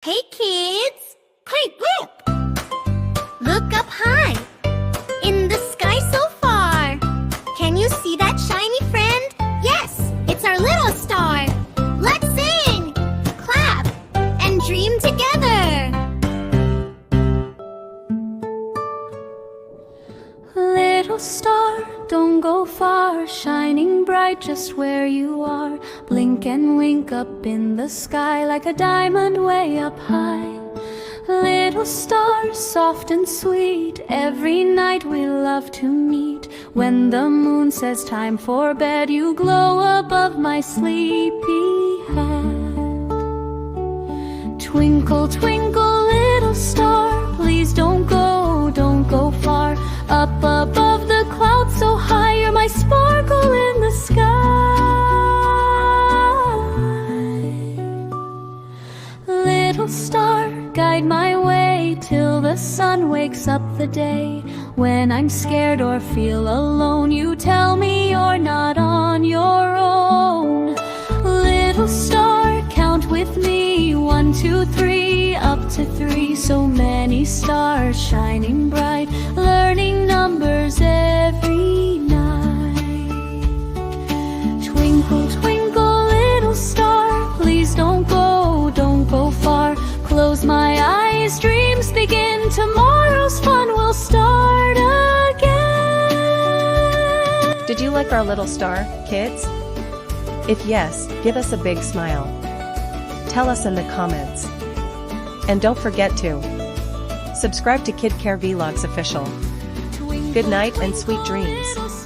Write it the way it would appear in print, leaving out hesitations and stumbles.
Hey kids! Hey, look! Look up high! In the sky so far! Can you see that shiny friend? Yes, it's our little star! Let's sing! Clap! And dream together! Little star, don't go far, shining bright just where you are. Blink and wink up in the sky like a diamond way up high. Little star, soft and sweet, every night we love to meet. When the moon says time for bed, you glow above my sleepy head. Twinkle, twinkle, little star, please don't go far. Up above the clouds so high, you're my sparkle in the sky. Little star, guide my way till the sun wakes up the day. When I'm scared or feel alone, you tell me you're not on your own. Little star, count with me, 1, 2, 3, up to 3. So many stars shining bright, learning numbers every night. Twinkle, twinkle, little star, please don't go far. Close my eyes, dreams begin, tomorrow's fun will start again. Did you like our little star, kids? If yes, give us a big smile. Tell us in the comments. And don't forget to subscribe to Kid Care Vlogs Official. Good night and sweet dreams.